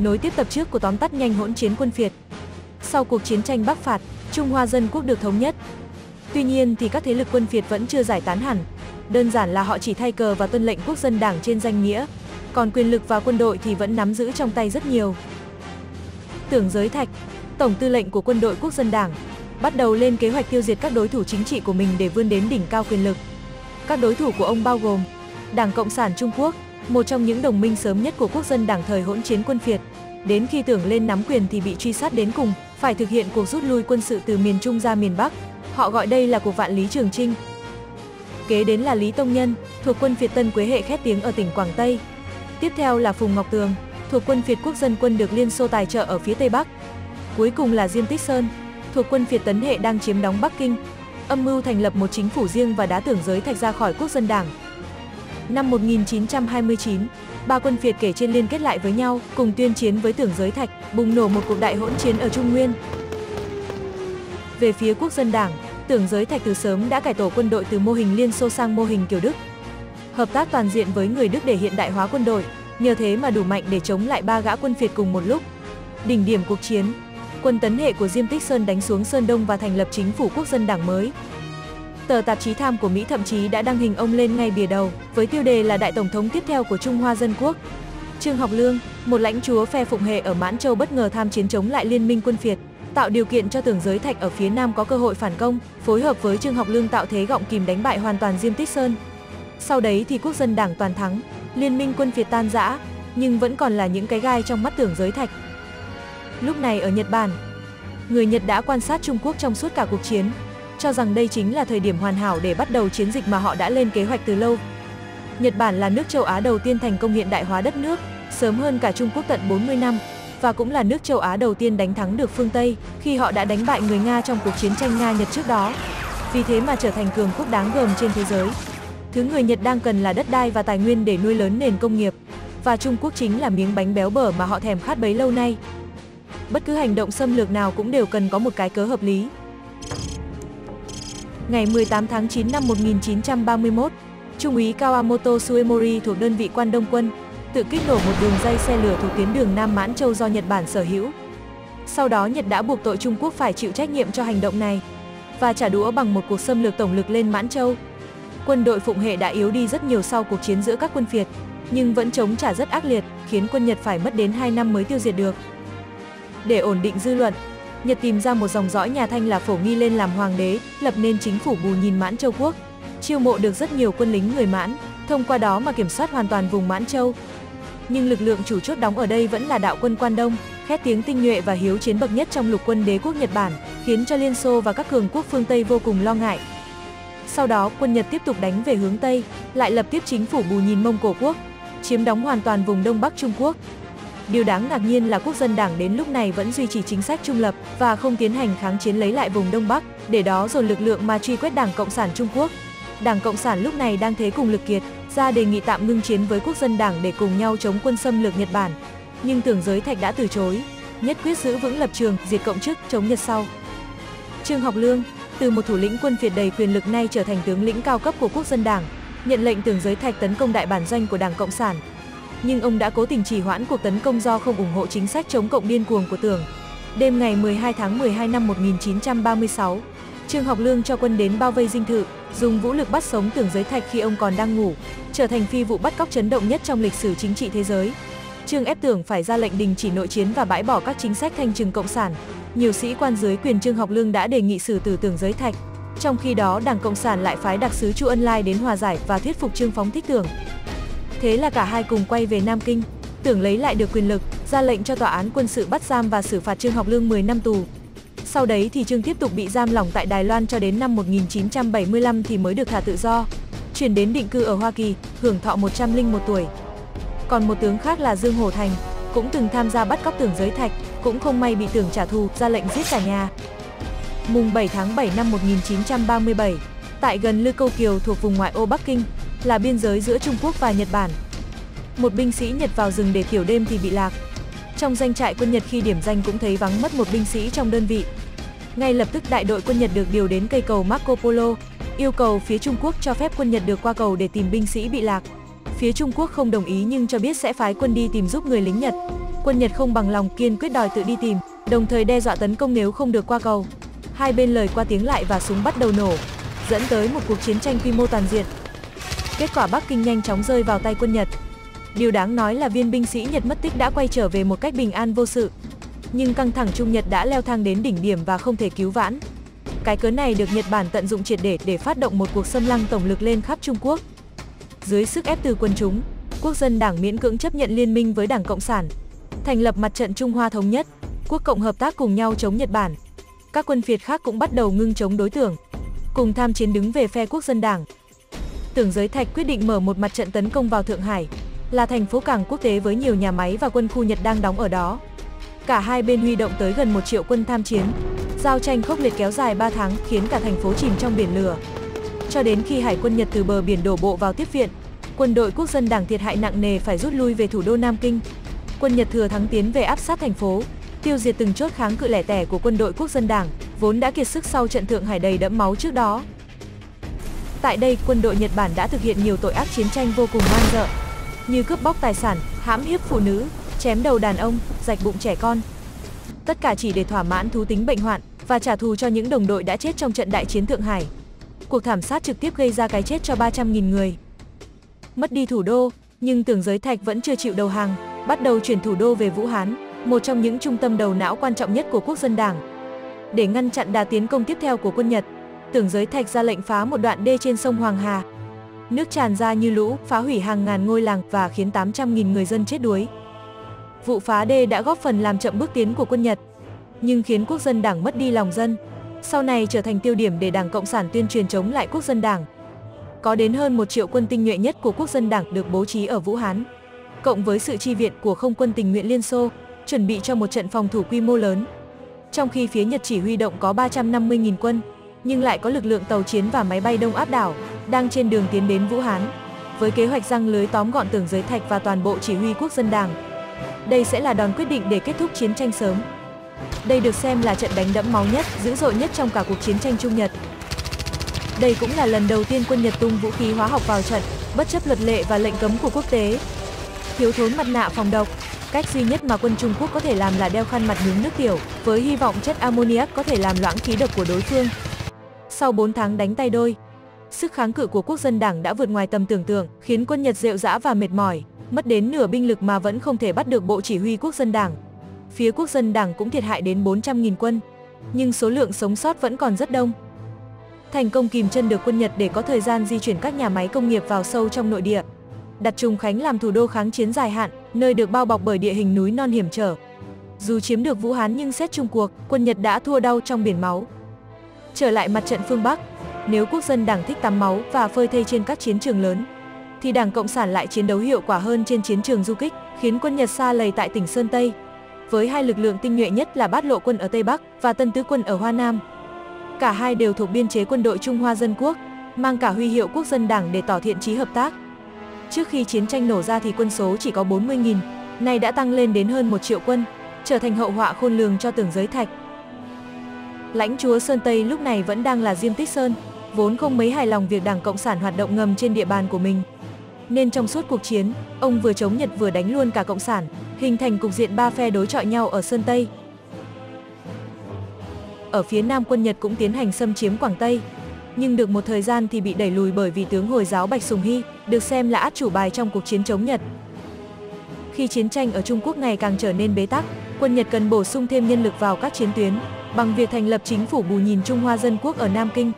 nối tiếp tập trước của tóm tắt nhanh hỗn chiến quân phiệt. Sau cuộc chiến tranh Bắc phạt, Trung Hoa Dân Quốc được thống nhất. Tuy nhiên thì các thế lực quân phiệt vẫn chưa giải tán hẳn. Đơn giản là họ chỉ thay cờ và tuân lệnh Quốc dân Đảng trên danh nghĩa, còn quyền lực và quân đội thì vẫn nắm giữ trong tay rất nhiều. Tưởng Giới Thạch, tổng tư lệnh của quân đội Quốc dân Đảng, bắt đầu lên kế hoạch tiêu diệt các đối thủ chính trị của mình để vươn đến đỉnh cao quyền lực. Các đối thủ của ông bao gồm Đảng Cộng sản Trung Quốc, một trong những đồng minh sớm nhất của Quốc dân Đảng thời hỗn chiến quân phiệt. Đến khi Tưởng lên nắm quyền thì bị truy sát đến cùng, phải thực hiện cuộc rút lui quân sự từ miền Trung ra miền Bắc. Họ gọi đây là cuộc vạn Lý Trường Chinh. Kế đến là Lý Tông Nhân, thuộc quân phiệt Tân Quế Hệ khét tiếng ở tỉnh Quảng Tây. Tiếp theo là Phùng Ngọc Tường, thuộc quân phiệt Quốc dân quân được Liên Xô tài trợ ở phía Tây Bắc. Cuối cùng là Diêm Tích Sơn, thuộc quân phiệt Tấn Hệ đang chiếm đóng Bắc Kinh, âm mưu thành lập một chính phủ riêng và đá Tưởng Giới Thạch ra khỏi Quốc dân Đảng. Năm 1929, ba quân phiệt kể trên liên kết lại với nhau, cùng tuyên chiến với Tưởng Giới Thạch, bùng nổ một cuộc đại hỗn chiến ở Trung Nguyên. Về phía Quốc dân Đảng, Tưởng Giới Thạch từ sớm đã cải tổ quân đội từ mô hình Liên Xô sang mô hình kiểu Đức. Hợp tác toàn diện với người Đức để hiện đại hóa quân đội, nhờ thế mà đủ mạnh để chống lại ba gã quân phiệt cùng một lúc. Đỉnh điểm cuộc chiến, quân Tấn Hệ của Diêm Tích Sơn đánh xuống Sơn Đông và thành lập chính phủ Quốc dân Đảng mới. Tờ tạp chí Tham của Mỹ thậm chí đã đăng hình ông lên ngay bìa đầu, với tiêu đề là Đại tổng thống tiếp theo của Trung Hoa Dân Quốc. Trương Học Lương, một lãnh chúa phe Phụng Hệ ở Mãn Châu bất ngờ tham chiến chống lại liên minh quân phiệt, tạo điều kiện cho Tưởng Giới Thạch ở phía Nam có cơ hội phản công, phối hợp với Trương Học Lương tạo thế gọng kìm đánh bại hoàn toàn Diêm Tích Sơn. Sau đấy thì Quốc dân Đảng toàn thắng, liên minh quân phiệt tan rã, nhưng vẫn còn là những cái gai trong mắt Tưởng Giới Thạch. Lúc này ở Nhật Bản, người Nhật đã quan sát Trung Quốc trong suốt cả cuộc chiến, cho rằng đây chính là thời điểm hoàn hảo để bắt đầu chiến dịch mà họ đã lên kế hoạch từ lâu. Nhật Bản là nước châu Á đầu tiên thành công hiện đại hóa đất nước, sớm hơn cả Trung Quốc tận 40 năm, và cũng là nước châu Á đầu tiên đánh thắng được phương Tây khi họ đã đánh bại người Nga trong cuộc chiến tranh Nga-Nhật trước đó. Vì thế mà trở thành cường quốc đáng gờm trên thế giới. Thứ người Nhật đang cần là đất đai và tài nguyên để nuôi lớn nền công nghiệp, và Trung Quốc chính là miếng bánh béo bở mà họ thèm khát bấy lâu nay. Bất cứ hành động xâm lược nào cũng đều cần có một cái cớ hợp lý. Ngày 18 tháng 9 năm 1931, Trung úy Kawamoto Suemori thuộc đơn vị Quan Đông quân tự kích nổ một đường dây xe lửa thuộc tuyến đường Nam Mãn Châu do Nhật Bản sở hữu. Sau đó Nhật đã buộc tội Trung Quốc phải chịu trách nhiệm cho hành động này và trả đũa bằng một cuộc xâm lược tổng lực lên Mãn Châu. Quân đội Phụng Hệ đã yếu đi rất nhiều sau cuộc chiến giữa các quân phiệt, nhưng vẫn chống trả rất ác liệt, khiến quân Nhật phải mất đến 2 năm mới tiêu diệt được. Để ổn định dư luận, Nhật tìm ra một dòng dõi nhà Thanh là Phổ Nghi lên làm hoàng đế, lập nên chính phủ Bù Nhìn Mãn Châu Quốc, chiêu mộ được rất nhiều quân lính người Mãn, thông qua đó mà kiểm soát hoàn toàn vùng Mãn Châu. Nhưng lực lượng chủ chốt đóng ở đây vẫn là đạo quân Quan Đông, khét tiếng tinh nhuệ và hiếu chiến bậc nhất trong lục quân đế quốc Nhật Bản, khiến cho Liên Xô và các cường quốc phương Tây vô cùng lo ngại. Sau đó, quân Nhật tiếp tục đánh về hướng Tây, lại lập tiếp chính phủ Bù Nhìn Mông Cổ Quốc, chiếm đóng hoàn toàn vùng Đông Bắc Trung Quốc. Điều đáng ngạc nhiên là Quốc dân Đảng đến lúc này vẫn duy trì chính sách trung lập và không tiến hành kháng chiến lấy lại vùng Đông Bắc, để đó dồn lực lượng mà truy quét Đảng Cộng sản Trung Quốc. Đảng Cộng sản lúc này đang thế cùng lực kiệt, ra đề nghị tạm ngưng chiến với Quốc dân Đảng để cùng nhau chống quân xâm lược Nhật Bản. Nhưng Tưởng Giới Thạch đã từ chối, nhất quyết giữ vững lập trường, diệt cộng chức, chống Nhật sau. Trương Học Lương, từ một thủ lĩnh quân phiệt đầy quyền lực nay trở thành tướng lĩnh cao cấp của Quốc dân Đảng, nhận lệnh Tưởng Giới Thạch tấn công đại bản doanh của Đảng Cộng sản. Nhưng ông đã cố tình trì hoãn cuộc tấn công do không ủng hộ chính sách chống cộng điên cuồng của Tưởng. Đêm ngày 12 tháng 12 năm 1936, Trương Học Lương cho quân đến bao vây dinh thự, dùng vũ lực bắt sống Tưởng Giới Thạch khi ông còn đang ngủ, trở thành phi vụ bắt cóc chấn động nhất trong lịch sử chính trị thế giới. Trương ép Tưởng phải ra lệnh đình chỉ nội chiến và bãi bỏ các chính sách thanh trừng cộng sản. Nhiều sĩ quan dưới quyền Trương Học Lương đã đề nghị xử tử Tưởng Giới Thạch. Trong khi đó, Đảng Cộng sản lại phái đặc sứ Chu Ân Lai đến hòa giải và thuyết phục Trương phóng thích Tưởng. Thế là cả hai cùng quay về Nam Kinh. Tưởng lấy lại được quyền lực, ra lệnh cho tòa án quân sự bắt giam và xử phạt Trương Học Lương 10 năm tù. Sau đấy thì Trương tiếp tục bị giam lỏng tại Đài Loan cho đến năm 1975 thì mới được thả tự do, chuyển đến định cư ở Hoa Kỳ, hưởng thọ 101 tuổi. Còn một tướng khác là Dương Hổ Thành, cũng từng tham gia bắt cóc Tưởng Giới Thạch, cũng không may bị Tưởng trả thù, ra lệnh giết cả nhà. Mùng 7 tháng 7 năm 1937, tại gần Lư Câu Kiều thuộc vùng ngoại ô Bắc Kinh, là biên giới giữa Trung Quốc và Nhật Bản. Một binh sĩ Nhật vào rừng để tiểu đêm thì bị lạc. Trong doanh trại quân Nhật khi điểm danh cũng thấy vắng mất một binh sĩ trong đơn vị. Ngay lập tức đại đội quân Nhật được điều đến cây cầu Marco Polo, yêu cầu phía Trung Quốc cho phép quân Nhật được qua cầu để tìm binh sĩ bị lạc. Phía Trung Quốc không đồng ý nhưng cho biết sẽ phái quân đi tìm giúp người lính Nhật. Quân Nhật không bằng lòng, kiên quyết đòi tự đi tìm, đồng thời đe dọa tấn công nếu không được qua cầu. Hai bên lời qua tiếng lại và súng bắt đầu nổ, dẫn tới một cuộc chiến tranh quy mô toàn diện. Kết quả Bắc Kinh nhanh chóng rơi vào tay quân Nhật. Điều đáng nói là viên binh sĩ Nhật mất tích đã quay trở về một cách bình an vô sự. Nhưng căng thẳng Trung Nhật đã leo thang đến đỉnh điểm và không thể cứu vãn. Cái cớ này được Nhật Bản tận dụng triệt để phát động một cuộc xâm lăng tổng lực lên khắp Trung Quốc. Dưới sức ép từ quân chúng, Quốc dân Đảng miễn cưỡng chấp nhận liên minh với Đảng Cộng sản, thành lập Mặt trận Trung Hoa Thống nhất, Quốc Cộng hợp tác cùng nhau chống Nhật Bản. Các quân phiệt khác cũng bắt đầu ngưng chống đối tượng, cùng tham chiến đứng về phe Quốc dân Đảng. Tưởng Giới Thạch quyết định mở một mặt trận tấn công vào Thượng Hải, là thành phố cảng quốc tế với nhiều nhà máy và quân khu Nhật đang đóng ở đó. Cả hai bên huy động tới gần 1 triệu quân tham chiến. Giao tranh khốc liệt kéo dài 3 tháng khiến cả thành phố chìm trong biển lửa. Cho đến khi hải quân Nhật từ bờ biển đổ bộ vào tiếp viện, quân đội Quốc dân Đảng thiệt hại nặng nề phải rút lui về thủ đô Nam Kinh. Quân Nhật thừa thắng tiến về áp sát thành phố, tiêu diệt từng chốt kháng cự lẻ tẻ của quân đội Quốc dân Đảng, vốn đã kiệt sức sau trận Thượng Hải đầy đẫm máu trước đó. Tại đây, quân đội Nhật Bản đã thực hiện nhiều tội ác chiến tranh vô cùng man rợ, như cướp bóc tài sản, hãm hiếp phụ nữ, chém đầu đàn ông, rạch bụng trẻ con. Tất cả chỉ để thỏa mãn thú tính bệnh hoạn và trả thù cho những đồng đội đã chết trong trận đại chiến Thượng Hải. Cuộc thảm sát trực tiếp gây ra cái chết cho 300.000 người. Mất đi thủ đô, nhưng Tưởng Giới Thạch vẫn chưa chịu đầu hàng, bắt đầu chuyển thủ đô về Vũ Hán, một trong những trung tâm đầu não quan trọng nhất của Quốc dân Đảng. Để ngăn chặn đà tiến công tiếp theo của quân Nhật, Tưởng Giới Thạch ra lệnh phá một đoạn đê trên sông Hoàng Hà. Nước tràn ra như lũ, phá hủy hàng ngàn ngôi làng và khiến 800.000 người dân chết đuối. Vụ phá đê đã góp phần làm chậm bước tiến của quân Nhật, nhưng khiến Quốc dân Đảng mất đi lòng dân. Sau này trở thành tiêu điểm để Đảng Cộng sản tuyên truyền chống lại Quốc dân Đảng. Có đến hơn 1 triệu quân tinh nhuệ nhất của Quốc dân Đảng được bố trí ở Vũ Hán, cộng với sự chi viện của Không quân tình nguyện Liên Xô, chuẩn bị cho một trận phòng thủ quy mô lớn. Trong khi phía Nhật chỉ huy động có 350.000 quân, nhưng lại có lực lượng tàu chiến và máy bay đông áp đảo, đang trên đường tiến đến Vũ Hán, với kế hoạch giăng lưới tóm gọn Tưởng Giới Thạch và toàn bộ chỉ huy Quốc dân Đảng. Đây sẽ là đòn quyết định để kết thúc chiến tranh sớm. Đây được xem là trận đánh đẫm máu nhất, dữ dội nhất trong cả cuộc chiến tranh Trung Nhật. Đây cũng là lần đầu tiên quân Nhật tung vũ khí hóa học vào trận, bất chấp luật lệ và lệnh cấm của quốc tế. Thiếu thốn mặt nạ phòng độc, cách duy nhất mà quân Trung Quốc có thể làm là đeo khăn mặt nhúng nước tiểu, với hy vọng chất ammoniac có thể làm loãng khí độc của đối phương. Sau 4 tháng đánh tay đôi, sức kháng cự của Quốc dân Đảng đã vượt ngoài tầm tưởng tượng, khiến quân Nhật rệu rã và mệt mỏi, mất đến nửa binh lực mà vẫn không thể bắt được bộ chỉ huy Quốc dân Đảng. Phía Quốc dân Đảng cũng thiệt hại đến 400.000 quân, nhưng số lượng sống sót vẫn còn rất đông. Thành công kìm chân được quân Nhật để có thời gian di chuyển các nhà máy công nghiệp vào sâu trong nội địa, đặt Trùng Khánh làm thủ đô kháng chiến dài hạn, nơi được bao bọc bởi địa hình núi non hiểm trở. Dù chiếm được Vũ Hán nhưng xét chung cuộc, quân Nhật đã thua đau trong biển máu. Trở lại mặt trận phương Bắc, nếu Quốc dân Đảng thích tắm máu và phơi thây trên các chiến trường lớn, thì Đảng Cộng sản lại chiến đấu hiệu quả hơn trên chiến trường du kích, khiến quân Nhật sa lầy tại tỉnh Sơn Tây, với hai lực lượng tinh nhuệ nhất là Bát Lộ quân ở Tây Bắc và Tân Tứ quân ở Hoa Nam. Cả hai đều thuộc biên chế quân đội Trung Hoa Dân Quốc, mang cả huy hiệu Quốc dân Đảng để tỏ thiện chí hợp tác. Trước khi chiến tranh nổ ra thì quân số chỉ có 40.000, nay đã tăng lên đến hơn 1 triệu quân, trở thành hậu họa khôn lường cho Tưởng Giới Thạch. Lãnh chúa Sơn Tây lúc này vẫn đang là Diêm Tích Sơn, vốn không mấy hài lòng việc Đảng Cộng sản hoạt động ngầm trên địa bàn của mình. Nên trong suốt cuộc chiến, ông vừa chống Nhật vừa đánh luôn cả Cộng sản, hình thành cục diện 3 phe đối chọi nhau ở Sơn Tây. Ở phía Nam quân Nhật cũng tiến hành xâm chiếm Quảng Tây, nhưng được một thời gian thì bị đẩy lùi bởi vì tướng Hồi giáo Bạch Sùng Hy, được xem là át chủ bài trong cuộc chiến chống Nhật. Khi chiến tranh ở Trung Quốc ngày càng trở nên bế tắc, quân Nhật cần bổ sung thêm nhân lực vào các chiến tuyến, bằng việc thành lập chính phủ bù nhìn Trung Hoa Dân Quốc ở Nam Kinh,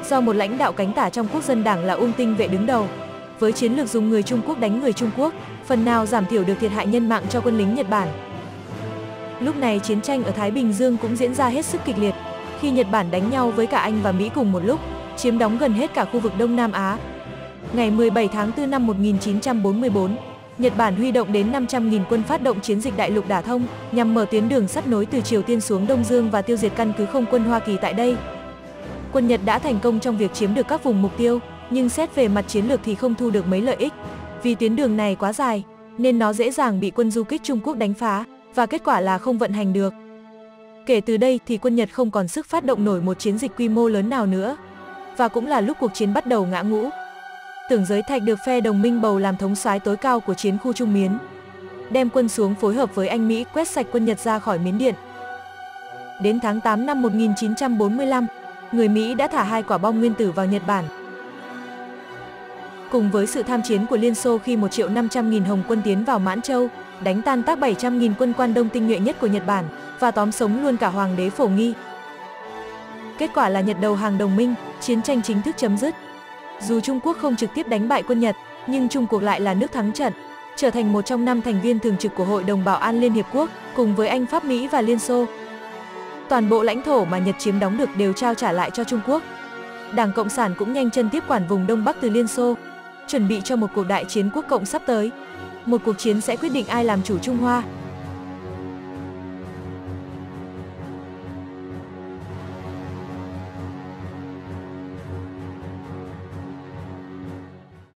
do một lãnh đạo cánh tả trong Quốc dân Đảng là Ung Tinh Vệ đứng đầu. Với chiến lược dùng người Trung Quốc đánh người Trung Quốc, phần nào giảm thiểu được thiệt hại nhân mạng cho quân lính Nhật Bản. Lúc này chiến tranh ở Thái Bình Dương cũng diễn ra hết sức kịch liệt, khi Nhật Bản đánh nhau với cả Anh và Mỹ cùng một lúc, chiếm đóng gần hết cả khu vực Đông Nam Á. Ngày 17 tháng 4 năm 1944, Nhật Bản huy động đến 500.000 quân phát động chiến dịch Đại lục đả thông, nhằm mở tuyến đường sắt nối từ Triều Tiên xuống Đông Dương và tiêu diệt căn cứ không quân Hoa Kỳ tại đây. Quân Nhật đã thành công trong việc chiếm được các vùng mục tiêu, nhưng xét về mặt chiến lược thì không thu được mấy lợi ích. Vì tuyến đường này quá dài, nên nó dễ dàng bị quân du kích Trung Quốc đánh phá, và kết quả là không vận hành được. Kể từ đây thì quân Nhật không còn sức phát động nổi một chiến dịch quy mô lớn nào nữa. Và cũng là lúc cuộc chiến bắt đầu ngã ngũ. Tưởng Giới Thạch được phe đồng minh bầu làm thống soái tối cao của chiến khu Trung Miến. đem quân xuống phối hợp với Anh Mỹ quét sạch quân Nhật ra khỏi Miến Điện. Đến tháng 8 năm 1945, người Mỹ đã thả 2 quả bom nguyên tử vào Nhật Bản. Cùng với sự tham chiến của Liên Xô khi 1.500.000 Hồng quân tiến vào Mãn Châu, đánh tan tác 700.000 quân quan Đông tinh nhuệ nhất của Nhật Bản và tóm sống luôn cả Hoàng đế Phổ Nghi. Kết quả là Nhật đầu hàng đồng minh, chiến tranh chính thức chấm dứt. Dù Trung Quốc không trực tiếp đánh bại quân Nhật, nhưng chung cuộc lại là nước thắng trận, trở thành một trong 5 thành viên thường trực của Hội đồng Bảo an Liên Hiệp Quốc, cùng với Anh, Pháp, Mỹ và Liên Xô. Toàn bộ lãnh thổ mà Nhật chiếm đóng được đều trao trả lại cho Trung Quốc. Đảng Cộng sản cũng nhanh chân tiếp quản vùng Đông Bắc từ Liên Xô, chuẩn bị cho một cuộc đại chiến quốc cộng sắp tới. Một cuộc chiến sẽ quyết định ai làm chủ Trung Hoa.